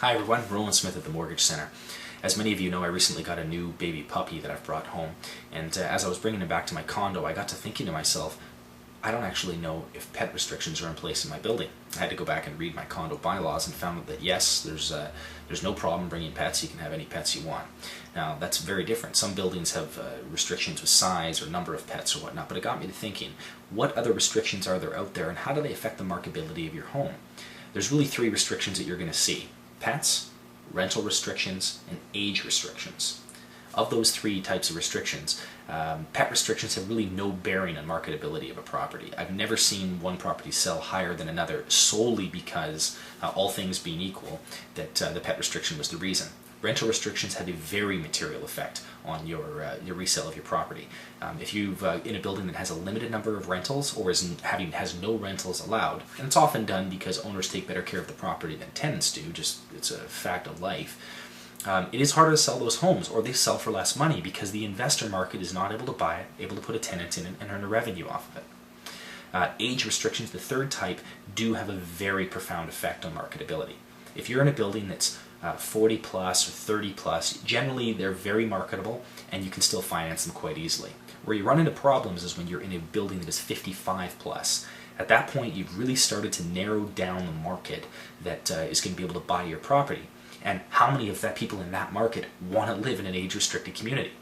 Hi everyone, Roland Smith at the Mortgage Center. As many of you know, I recently got a new baby puppy that I've brought home, and as I was bringing him back to my condo, I got to thinking to myself, I don't actually know if pet restrictions are in place in my building. I had to go back and read my condo bylaws and found that yes, there's no problem bringing pets. You can have any pets you want. Now that's very different. Some buildings have restrictions with size or number of pets or whatnot, but it got me to thinking, what other restrictions are there out there and how do they affect the marketability of your home? There's really three restrictions that you're going to see: pets, rental restrictions, and age restrictions. Of those three types of restrictions, pet restrictions have really no bearing on marketability of a property. I've never seen one property sell higher than another solely because, all things being equal, that the pet restriction was the reason. Rental restrictions have a very material effect on your resale of your property. If you've in a building that has a limited number of rentals or has no rentals allowed, and it's often done because owners take better care of the property than tenants do, just it's a fact of life. It is harder to sell those homes, or they sell for less money because the investor market is not able to buy it, able to put a tenant in it, and earn a revenue off of it. Age restrictions, the third type, do have a very profound effect on marketability. If you're in a building that's 40 plus or 30 plus, generally they're very marketable and you can still finance them quite easily. Where you run into problems is when you're in a building that is 55 plus. At that point, you've really started to narrow down the market that is going to be able to buy your property. And how many of that people in that market want to live in an age-restricted community?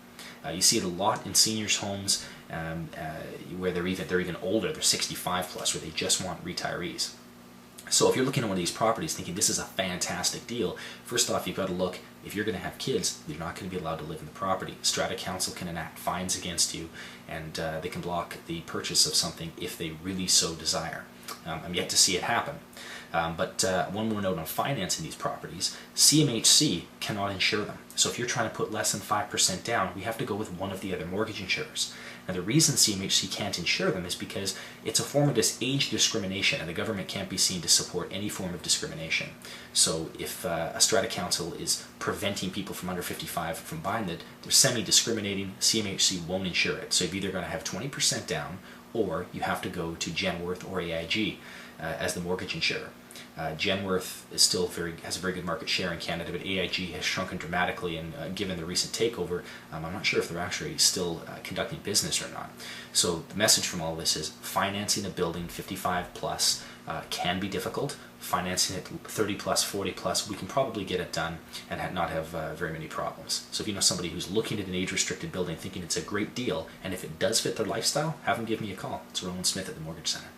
You see it a lot in seniors' homes where they're even older, they're 65 plus, where they just want retirees. So if you're looking at one of these properties thinking this is a fantastic deal, first off you've got to look, if you're going to have kids, you're not going to be allowed to live in the property. Strata Council can enact fines against you, and they can block the purchase of something if they really so desire. I'm yet to see it happen. But one more note on financing these properties: CMHC cannot insure them. So if you're trying to put less than 5% down, we have to go with one of the other mortgage insurers. Now the reason CMHC can't insure them is because it's a form of age discrimination, and the government can't be seen to support any form of discrimination. So if a Strata Council is preventing people from under 55 from buying it, they're semi-discriminating. CMHC won't insure it. So you're either going to have 20% down, or you have to go to Genworth or AIG as the mortgage insurer. Genworth is still has a very good market share in Canada, but AIG has shrunken dramatically, and given the recent takeover, I'm not sure if they're actually still conducting business or not. So the message from all this is financing a building 55 plus can be difficult. Financing it 30 plus, 40 plus, we can probably get it done and not have very many problems. So if you know somebody who's looking at an age-restricted building thinking it's a great deal, and if it does fit their lifestyle, have them give me a call. It's Roland Smith at the Mortgage Center.